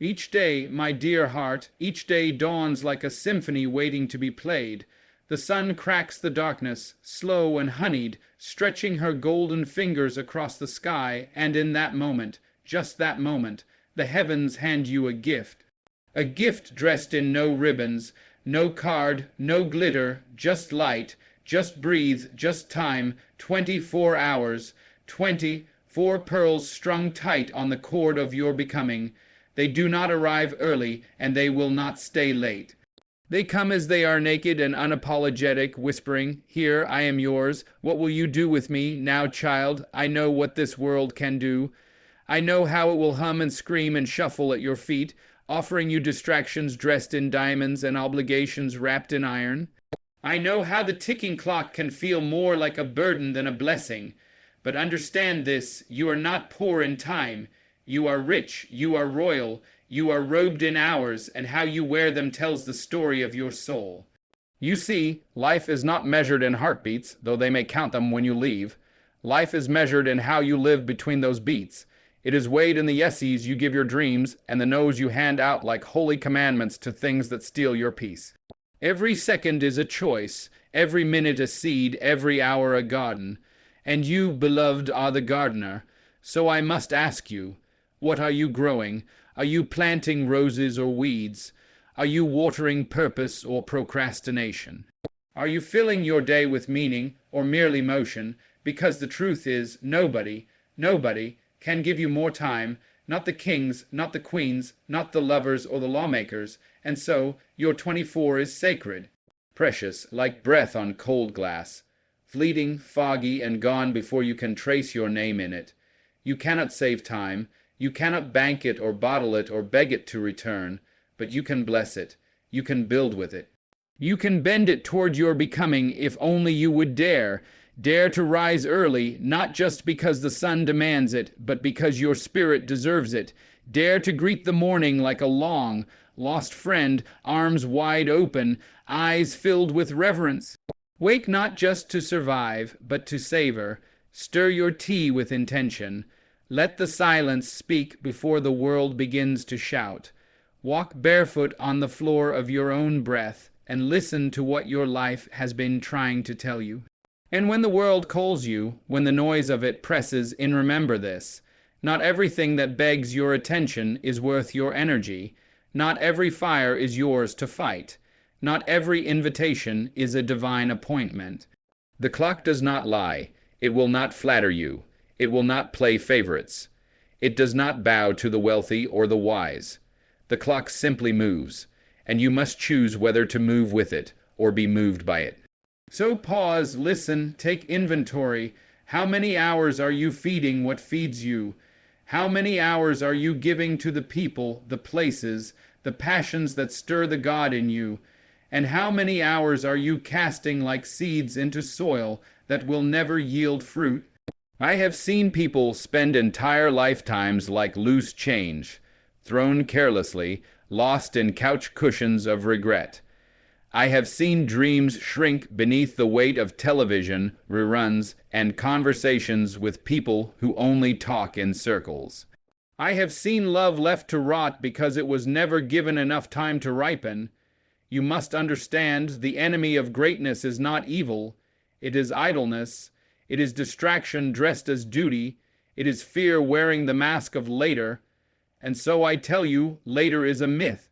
Each day, my dear heart, each day dawns like a symphony waiting to be played. The sun cracks the darkness, slow and honeyed, stretching her golden fingers across the sky, and in that moment, just that moment, the heavens hand you a gift. A gift dressed in no ribbons, no card, no glitter, just light, just breathe, just time, 24 hours, 24 pearls strung tight on the cord of your becoming. They do not arrive early, and they will not stay late. They come as they are, naked and unapologetic, whispering, "Here, I am yours. What will you do with me? Now, child, I know what this world can do. I know how it will hum and scream and shuffle at your feet, offering you distractions dressed in diamonds and obligations wrapped in iron. I know how the ticking clock can feel more like a burden than a blessing. But understand this, you are not poor in time. You are rich, you are royal, you are robed in hours, and how you wear them tells the story of your soul. You see, life is not measured in heartbeats, though they may count them when you leave. Life is measured in how you live between those beats. It is weighed in the yeses you give your dreams, and the no's you hand out like holy commandments to things that steal your peace. Every second is a choice, every minute a seed, every hour a garden. And you, beloved, are the gardener. So I must ask you, what are you growing? Are you planting roses or weeds? Are you watering purpose or procrastination? Are you filling your day with meaning or merely motion? Because the truth is, nobody can give you more time, not the kings, not the queens, not the lovers or the lawmakers, and so your 24 is sacred, precious, like breath on cold glass, fleeting, foggy, and gone before you can trace your name in it. You cannot save time, you cannot bank it or bottle it or beg it to return, but you can bless it, you can build with it. You can bend it toward your becoming if only you would dare. Dare to rise early, not just because the sun demands it, but because your spirit deserves it. Dare to greet the morning like a long, lost friend, arms wide open, eyes filled with reverence. Wake not just to survive, but to savor. Stir your tea with intention. Let the silence speak before the world begins to shout. Walk barefoot on the floor of your own breath, and listen to what your life has been trying to tell you. And when the world calls you, when the noise of it presses in, remember this. Not everything that begs your attention is worth your energy. Not every fire is yours to fight. Not every invitation is a divine appointment. The clock does not lie. It will not flatter you. It will not play favorites. It does not bow to the wealthy or the wise. The clock simply moves, and you must choose whether to move with it or be moved by it. So pause, listen, take inventory. How many hours are you feeding what feeds you? How many hours are you giving to the people, the places, the passions that stir the God in you? And how many hours are you casting like seeds into soil that will never yield fruit? I have seen people spend entire lifetimes like loose change, thrown carelessly, lost in couch cushions of regret. I have seen dreams shrink beneath the weight of television, reruns, and conversations with people who only talk in circles. I have seen love left to rot because it was never given enough time to ripen. You must understand the enemy of greatness is not evil. It is idleness. It is distraction dressed as duty. It is fear wearing the mask of later. And so I tell you, later is a myth.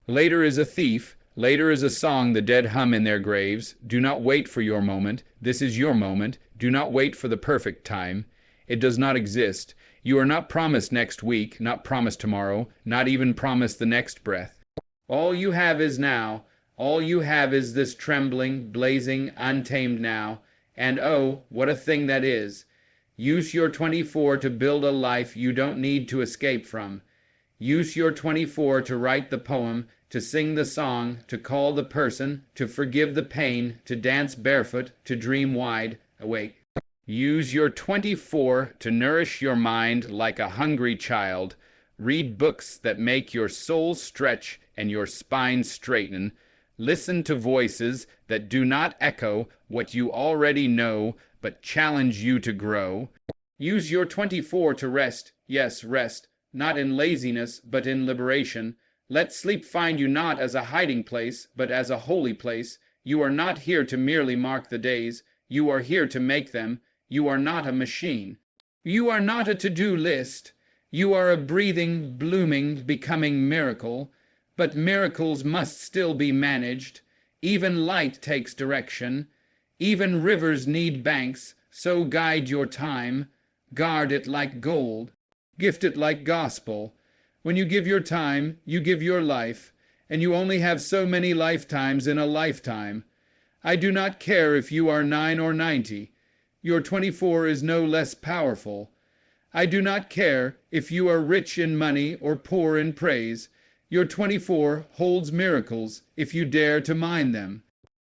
Later is a thief. Later is a song the dead hum in their graves. Do not wait for your moment. This is your moment. Do not wait for the perfect time. It does not exist. You are not promised next week, not promised tomorrow, not even promised the next breath. All you have is now. All you have is this trembling, blazing, untamed now. And oh, what a thing that is. Use your 24 to build a life you don't need to escape from. Use your 24 to write the poem, to sing the song, to call the person, to forgive the pain, to dance barefoot, to dream wide awake. Use your 24 to nourish your mind like a hungry child. Read books that make your soul stretch and your spine straighten. Listen to voices that do not echo what you already know, but challenge you to grow. Use your 24 to rest, yes, rest, not in laziness, but in liberation. Let sleep find you not as a hiding place, but as a holy place. You are not here to merely mark the days. You are here to make them. You are not a machine. You are not a to-do list. You are a breathing, blooming, becoming miracle. But miracles must still be managed. Even light takes direction. Even rivers need banks. So guide your time. Guard it like gold. Gift it like gospel. When you give your time, you give your life, and you only have so many lifetimes in a lifetime. I do not care if you are 9 or 90. Your 24 is no less powerful. I do not care if you are rich in money or poor in praise. Your 24 holds miracles if you dare to mine them.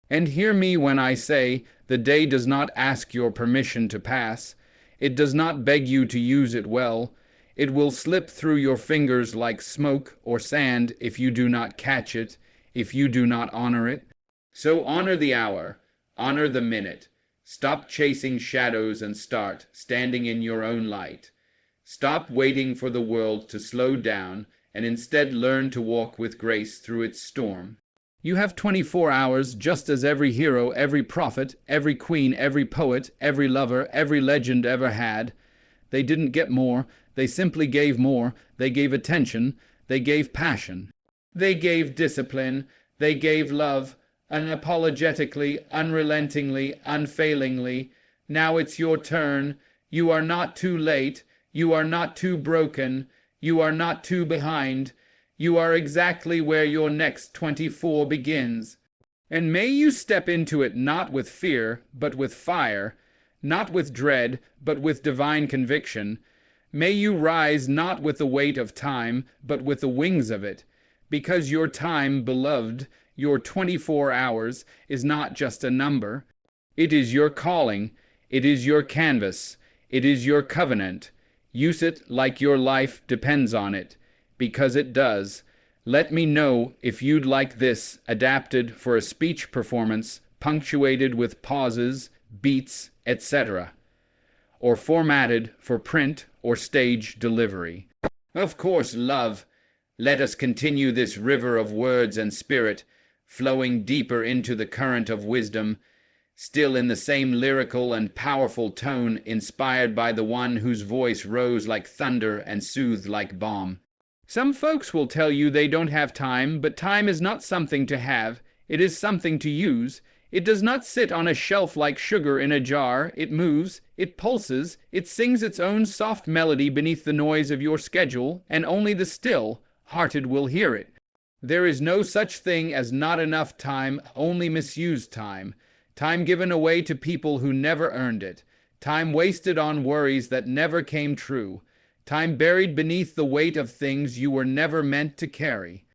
And hear me when I say, the day does not ask your permission to pass. It does not beg you to use it well. It will slip through your fingers like smoke or sand if you do not catch it, if you do not honor it. So honor the hour, honor the minute. Stop chasing shadows and start standing in your own light. Stop waiting for the world to slow down and instead learn to walk with grace through its storm. You have 24 hours, just as every hero, every prophet, every queen, every poet, every lover, every legend ever had. They didn't get more. They simply gave more. They gave attention. They gave passion. They gave discipline. They gave love, unapologetically, unrelentingly, unfailingly. Now it's your turn. You are not too late. You are not too broken. You are not too behind. You are exactly where your next 24 begins. And may you step into it not with fear, but with fire, not with dread, but with divine conviction. May you rise not with the weight of time, but with the wings of it, because your time, beloved, your 24 hours, is not just a number. It is your calling. It is your canvas. It is your covenant. Use it like your life depends on it, because it does. Let me know if you'd like this adapted for a speech performance, punctuated with pauses, beats, etc., or formatted for print or stage delivery. Of course, love. Let us continue this river of words and spirit, flowing deeper into the current of wisdom, still in the same lyrical and powerful tone inspired by the one whose voice rose like thunder and soothed like balm. Some folks will tell you they don't have time, but time is not something to have. It is something to use. It does not sit on a shelf like sugar in a jar. It moves, it pulses, it sings its own soft melody beneath the noise of your schedule, and only the still-hearted will hear it. There is no such thing as not enough time, only misused time. Time given away to people who never earned it. Time wasted on worries that never came true. Time buried beneath the weight of things you were never meant to carry.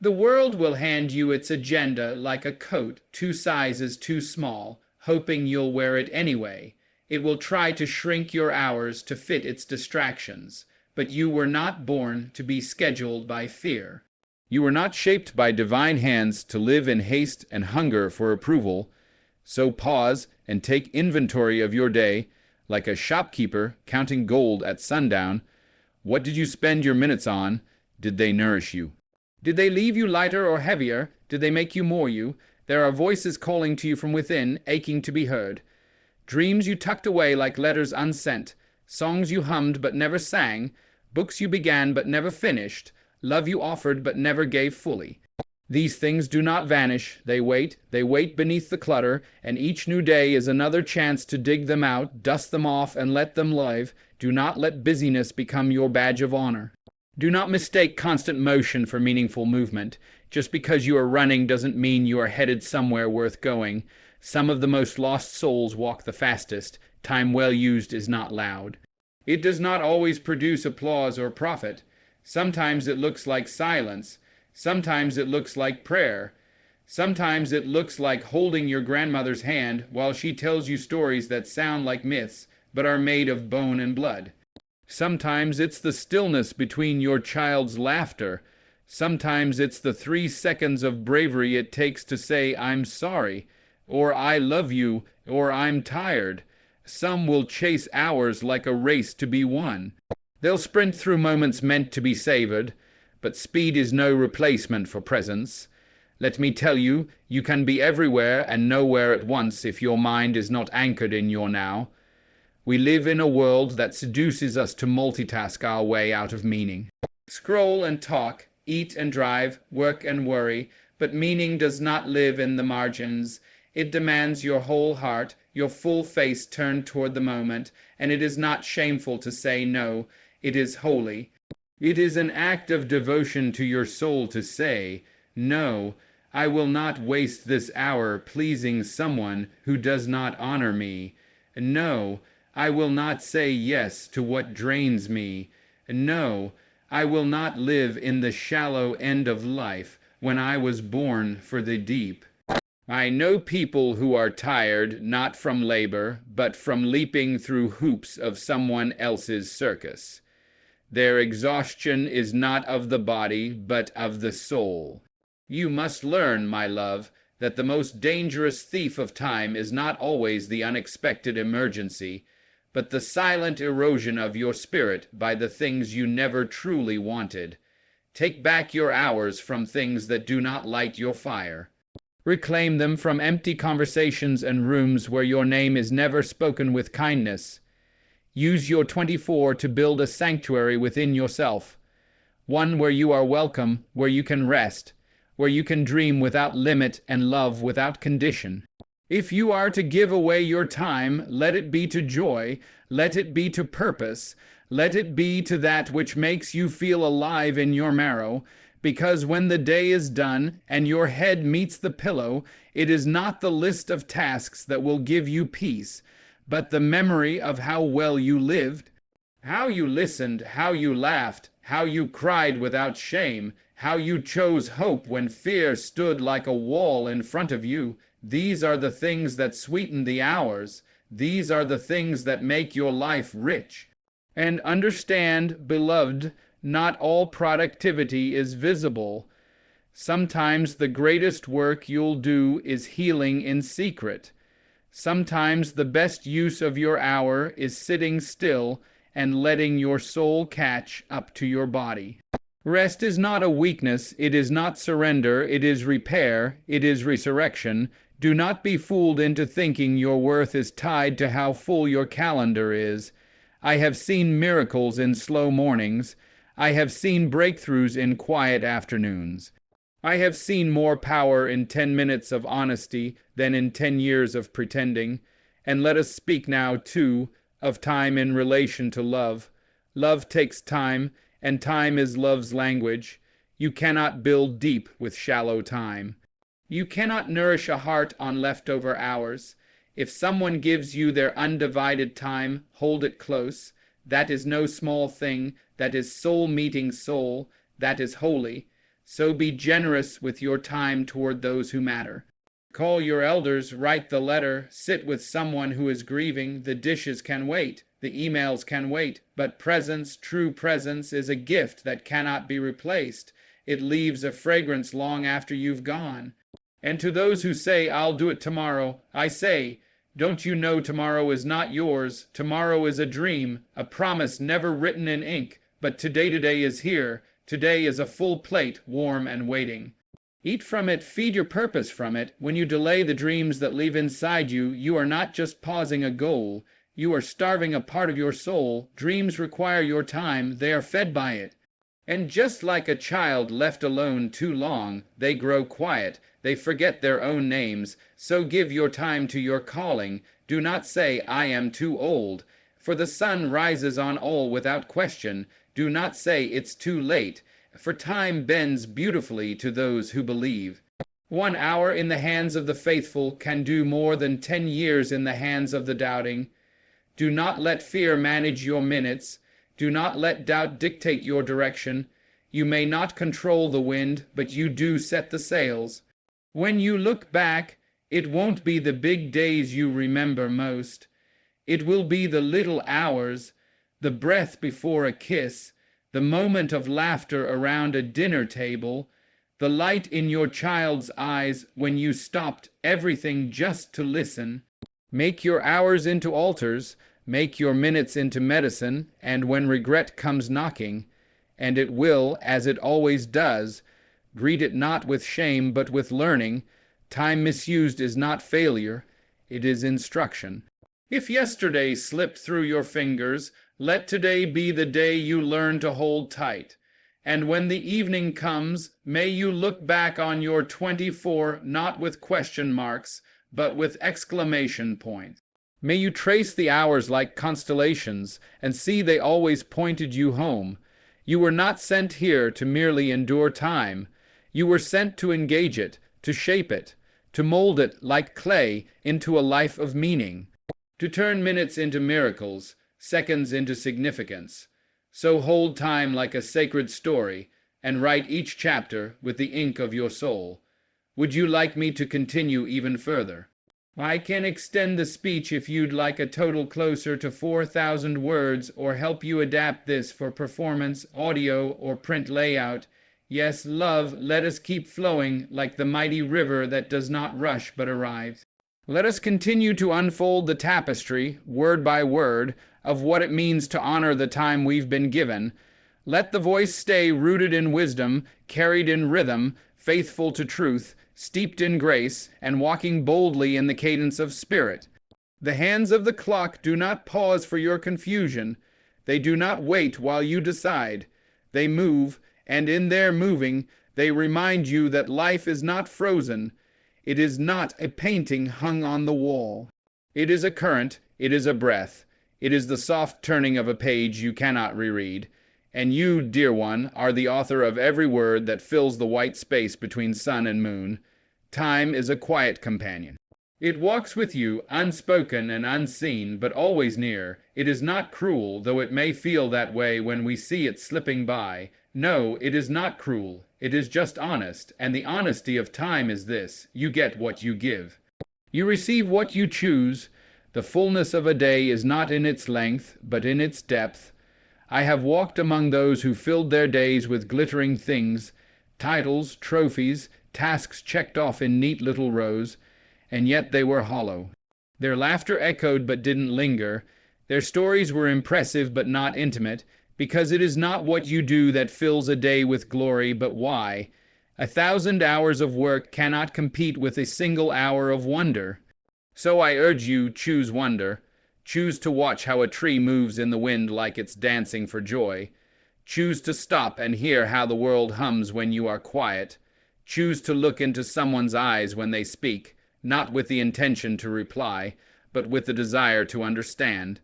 The world will hand you its agenda like a coat 2 sizes too small, hoping you'll wear it anyway. It will try to shrink your hours to fit its distractions. But you were not born to be scheduled by fear. You were not shaped by divine hands to live in haste and hunger for approval. So pause and take inventory of your day, like a shopkeeper counting gold at sundown. What did you spend your minutes on? Did they nourish you? Did they leave you lighter or heavier? Did they make you more you? There are voices calling to you from within, aching to be heard. Dreams you tucked away like letters unsent. Songs you hummed but never sang. Books you began but never finished. Love you offered but never gave fully. These things do not vanish. They wait beneath the clutter, and each new day is another chance to dig them out, dust them off, and let them live. Do not let busyness become your badge of honor. Do not mistake constant motion for meaningful movement. Just because you are running doesn't mean you are headed somewhere worth going. Some of the most lost souls walk the fastest. Time well used is not loud. It does not always produce applause or profit. Sometimes it looks like silence. Sometimes it looks like prayer. Sometimes it looks like holding your grandmother's hand while she tells you stories that sound like myths, but are made of bone and blood. Sometimes it's the stillness between your child's laughter. Sometimes it's the 3 seconds of bravery it takes to say, "I'm sorry," or "I love you," or "I'm tired." Some will chase hours like a race to be won. They'll sprint through moments meant to be savored, but speed is no replacement for presence. Let me tell you, you can be everywhere and nowhere at once if your mind is not anchored in your now. We live in a world that seduces us to multitask our way out of meaning. Scroll and talk, eat and drive, work and worry, but meaning does not live in the margins. It demands your whole heart, your full face turned toward the moment, and it is not shameful to say no. It is holy. It is an act of devotion to your soul to say, no, I will not waste this hour pleasing someone who does not honor me. No, I will not say yes to what drains me. No, I will not live in the shallow end of life when I was born for the deep. I know people who are tired not from labor, but from leaping through hoops of someone else's circus. Their exhaustion is not of the body, but of the soul. You must learn, my love, that the most dangerous thief of time is not always the unexpected emergency, but the silent erosion of your spirit by the things you never truly wanted. Take back your hours from things that do not light your fire. Reclaim them from empty conversations and rooms where your name is never spoken with kindness. Use your 24 to build a sanctuary within yourself, one where you are welcome, where you can rest, where you can dream without limit and love without condition. If you are to give away your time, let it be to joy, let it be to purpose, let it be to that which makes you feel alive in your marrow, because when the day is done and your head meets the pillow, it is not the list of tasks that will give you peace, but the memory of how well you lived, how you listened, how you laughed, how you cried without shame, how you chose hope when fear stood like a wall in front of you. These are the things that sweeten the hours. These are the things that make your life rich. And understand, beloved, not all productivity is visible. Sometimes the greatest work you'll do is healing in secret. Sometimes the best use of your hour is sitting still and letting your soul catch up to your body. Rest is not a weakness, it is not surrender, it is repair, it is resurrection. Do not be fooled into thinking your worth is tied to how full your calendar is. I have seen miracles in slow mornings. I have seen breakthroughs in quiet afternoons. I have seen more power in 10 minutes of honesty than in 10 years of pretending. And let us speak now, too, of time in relation to love. Love takes time, and time is love's language. You cannot build deep with shallow time. You cannot nourish a heart on leftover hours. If someone gives you their undivided time, hold it close. That is no small thing. That is soul meeting soul. That is holy. So be generous with your time toward those who matter. Call your elders, write the letter, sit with someone who is grieving. The dishes can wait. The emails can wait. But presence, true presence, is a gift that cannot be replaced. It leaves a fragrance long after you've gone. And to those who say, I'll do it tomorrow, I say, don't you know tomorrow is not yours? Tomorrow is a dream, a promise never written in ink, but today is here. Today is a full plate, warm and waiting. Eat from it, feed your purpose from it. When you delay the dreams that live inside you, you are not just pausing a goal. You are starving a part of your soul. Dreams require your time. They are fed by it. And just like a child left alone too long, they grow quiet. They forget their own names. So give your time to your calling. Do not say, I am too old. For the sun rises on all without question. Do not say, it's too late. For time bends beautifully to those who believe. 1 hour in the hands of the faithful can do more than 10 years in the hands of the doubting. Do not let fear manage your minutes. Do not let doubt dictate your direction. You may not control the wind, but you do set the sails. When you look back, it won't be the big days you remember most. It will be the little hours, the breath before a kiss, the moment of laughter around a dinner table, the light in your child's eyes when you stopped everything just to listen. Make your hours into altars. Make your minutes into medicine, and when regret comes knocking, and it will, as it always does, greet it not with shame but with learning, time misused is not failure, it is instruction. If yesterday slipped through your fingers, let today be the day you learn to hold tight. And when the evening comes, may you look back on your 24 not with question marks, but with exclamation points. May you trace the hours like constellations, and see they always pointed you home. You were not sent here to merely endure time. You were sent to engage it, to shape it, to mold it like clay into a life of meaning, to turn minutes into miracles, seconds into significance. So hold time like a sacred story, and write each chapter with the ink of your soul. Would you like me to continue even further? I can extend the speech if you'd like a total closer to 4,000 words, or help you adapt this for performance, audio, or print layout. Yes, love, let us keep flowing like the mighty river that does not rush but arrives. Let us continue to unfold the tapestry, word by word, of what it means to honor the time we've been given. Let the voice stay rooted in wisdom, carried in rhythm, faithful to truth, steeped in grace, and walking boldly in the cadence of spirit. The hands of the clock do not pause for your confusion. They do not wait while you decide. They move, and in their moving, they remind you that life is not frozen. It is not a painting hung on the wall. It is a current, it is a breath. It is the soft turning of a page you cannot reread. And you, dear one, are the author of every word that fills the white space between sun and moon. Time is a quiet companion. It walks with you, unspoken and unseen, but always near. It is not cruel, though it may feel that way when we see it slipping by. No, it is not cruel. It is just honest, and the honesty of time is this: you get what you give. You receive what you choose. The fullness of a day is not in its length, but in its depth. I have walked among those who filled their days with glittering things, titles, trophies, tasks checked off in neat little rows, and yet they were hollow. Their laughter echoed but didn't linger. Their stories were impressive but not intimate, because it is not what you do that fills a day with glory, but why. 1,000 hours of work cannot compete with a single hour of wonder. So I urge you, choose wonder. Choose to watch how a tree moves in the wind like it's dancing for joy. Choose to stop and hear how the world hums when you are quiet. Choose to look into someone's eyes when they speak, not with the intention to reply, but with the desire to understand.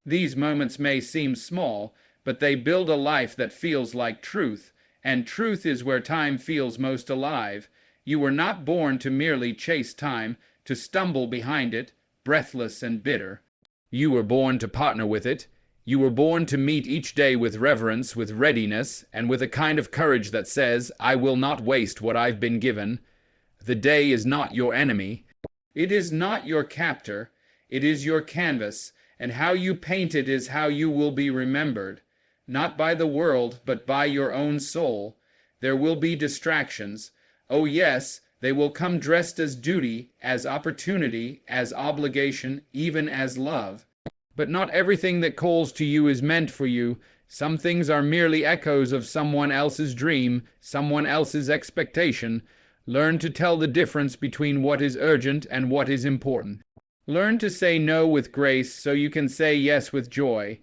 These moments may seem small, but they build a life that feels like truth, and truth is where time feels most alive. You were not born to merely chase time, to stumble behind it, breathless and bitter. You were born to partner with it. You were born to meet each day with reverence, with readiness, and with a kind of courage that says, I will not waste what I've been given. The day is not your enemy. It is not your captor. It is your canvas, and how you paint it is how you will be remembered. Not by the world, but by your own soul. There will be distractions. Oh yes, they will come dressed as duty, as opportunity, as obligation, even as love. But not everything that calls to you is meant for you. Some things are merely echoes of someone else's dream, someone else's expectation. Learn to tell the difference between what is urgent and what is important. Learn to say no with grace so you can say yes with joy.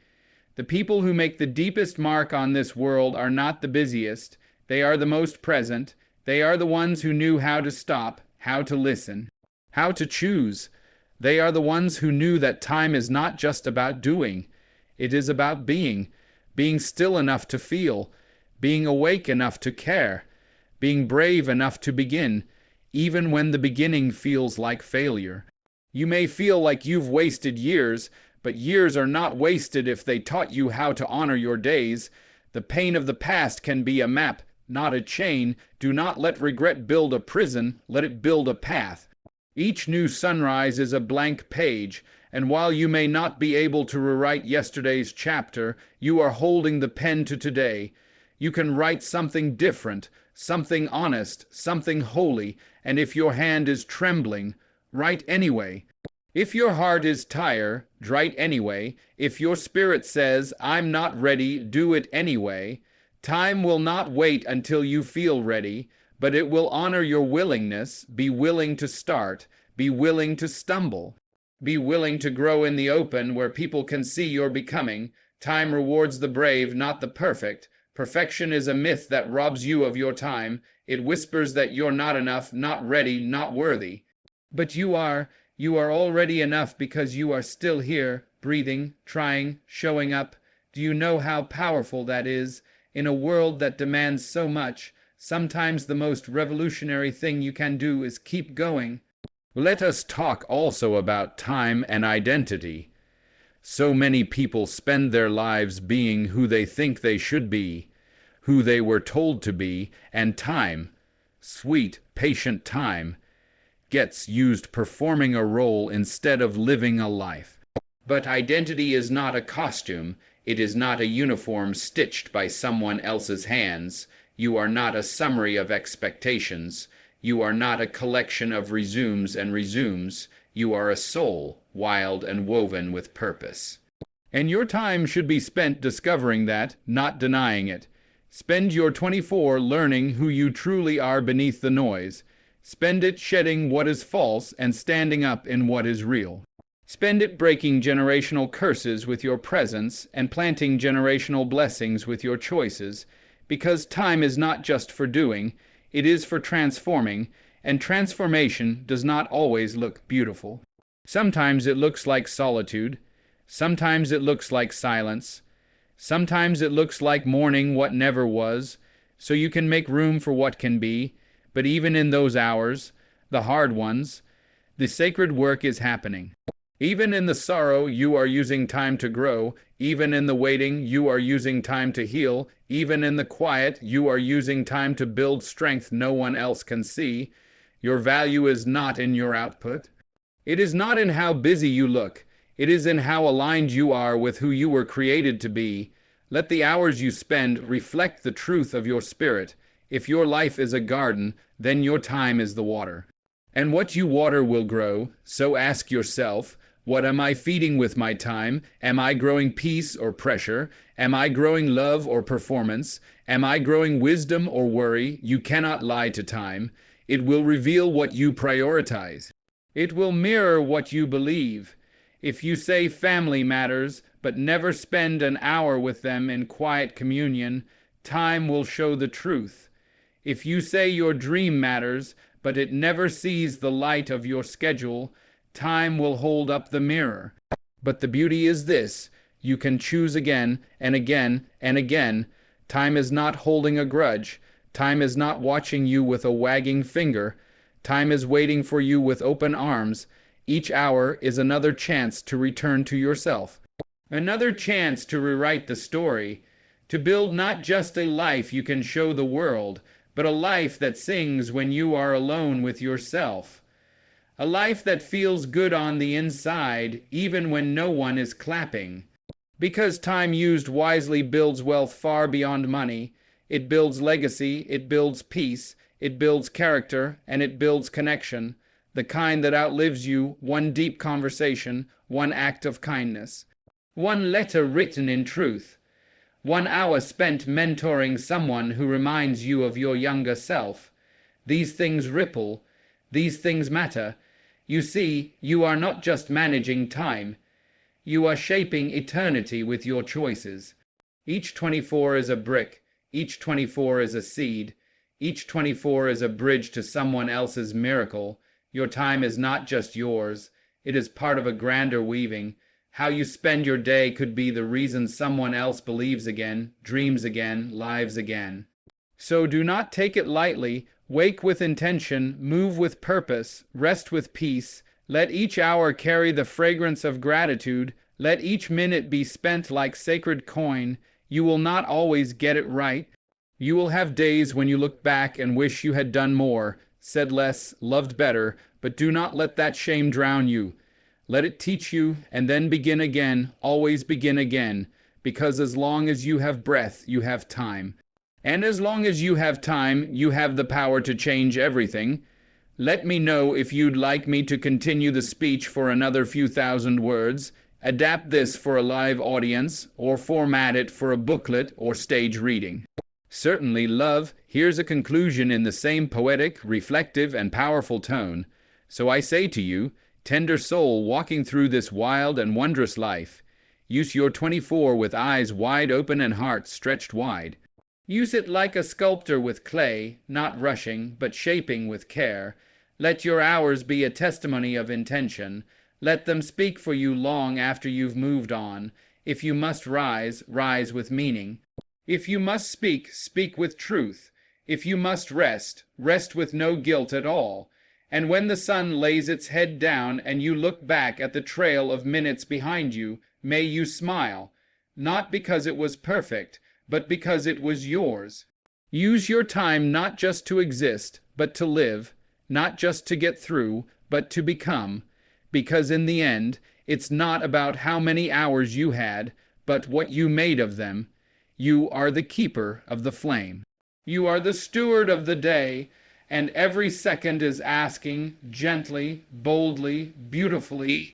The people who make the deepest mark on this world are not the busiest. They are the most present. They are the ones who knew how to stop, how to listen, how to choose. They are the ones who knew that time is not just about doing. It is about being still enough to feel, being awake enough to care, being brave enough to begin, even when the beginning feels like failure. You may feel like you've wasted years, but years are not wasted if they taught you how to honor your days. The pain of the past can be a map, not a chain. Do not let regret build a prison, let it build a path. Each new sunrise is a blank page, and while you may not be able to rewrite yesterday's chapter, you are holding the pen to today. You can write something different, something honest, something holy, and if your hand is trembling, write anyway. If your heart is tired, write anyway. If your spirit says, I'm not ready, do it anyway. Time will not wait until you feel ready, but it will honor your willingness. Be willing to start. Be willing to stumble. Be willing to grow in the open where people can see you're becoming. Time rewards the brave, not the perfect. Perfection is a myth that robs you of your time. It whispers that you're not enough, not ready, not worthy. But you are already enough because you are still here, breathing, trying, showing up. Do you know how powerful that is? In a world that demands so much, sometimes the most revolutionary thing you can do is keep going. Let us talk also about time and identity. So many people spend their lives being who they think they should be, who they were told to be, and time, sweet, patient time, gets used performing a role instead of living a life. But identity is not a costume. It is not a uniform stitched by someone else's hands. You are not a summary of expectations. You are not a collection of resumes and resumes. You are a soul, wild and woven with purpose. And your time should be spent discovering that, not denying it. Spend your 24 learning who you truly are beneath the noise. Spend it shedding what is false and standing up in what is real. Spend it breaking generational curses with your presence and planting generational blessings with your choices, because time is not just for doing, it is for transforming, and transformation does not always look beautiful. Sometimes it looks like solitude. Sometimes it looks like silence. Sometimes it looks like mourning what never was, so you can make room for what can be. But even in those hours, the hard ones, the sacred work is happening. Even in the sorrow, you are using time to grow. Even in the waiting, you are using time to heal. Even in the quiet, you are using time to build strength no one else can see. Your value is not in your output. It is not in how busy you look. It is in how aligned you are with who you were created to be. Let the hours you spend reflect the truth of your spirit. If your life is a garden, then your time is the water. And what you water will grow, so ask yourself, what am I feeding with my time? Am I growing peace or pressure? Am I growing love or performance? Am I growing wisdom or worry? You cannot lie to time. It will reveal what you prioritize. It will mirror what you believe. If you say family matters, but never spend an hour with them in quiet communion, time will show the truth. If you say your dream matters, but it never sees the light of your schedule, time will hold up the mirror. But the beauty is this: you can choose again and again and again. Time is not holding a grudge. Time is not watching you with a wagging finger. Time is waiting for you with open arms. Each hour is another chance to return to yourself. Another chance to rewrite the story. To build not just a life you can show the world, but a life that sings when you are alone with yourself. A life that feels good on the inside, even when no one is clapping. Because time used wisely builds wealth far beyond money. It builds legacy, it builds peace, it builds character, and it builds connection. The kind that outlives you, one deep conversation, one act of kindness. One letter written in truth. 1 hour spent mentoring someone who reminds you of your younger self. These things ripple. These things matter. You see, you are not just managing time. You are shaping eternity with your choices. Each 24 is a brick. Each 24 is a seed. Each 24 is a bridge to someone else's miracle. Your time is not just yours. It is part of a grander weaving. How you spend your day could be the reason someone else believes again, dreams again, lives again. So do not take it lightly. Wake with intention, move with purpose, rest with peace. Let each hour carry the fragrance of gratitude. Let each minute be spent like sacred coin. You will not always get it right. You will have days when you look back and wish you had done more, said less, loved better, but do not let that shame drown you. Let it teach you, and then begin again, always begin again, because as long as you have breath, you have time. And as long as you have time, you have the power to change everything. Let me know if you'd like me to continue the speech for another few thousand words, adapt this for a live audience, or format it for a booklet or stage reading. Certainly, love, here's a conclusion in the same poetic, reflective, and powerful tone. So I say to you, tender soul walking through this wild and wondrous life, use your 24 with eyes wide open and heart stretched wide. Use it like a sculptor with clay, not rushing, but shaping with care. Let your hours be a testimony of intention. Let them speak for you long after you've moved on. If you must rise, rise with meaning. If you must speak, speak with truth. If you must rest, rest with no guilt at all. And when the sun lays its head down and you look back at the trail of minutes behind you, may you smile, not because it was perfect, but because it was yours. Use your time not just to exist, but to live, not just to get through, but to become, because in the end, it's not about how many hours you had, but what you made of them. You are the keeper of the flame. You are the steward of the day, and every second is asking, gently, boldly, beautifully,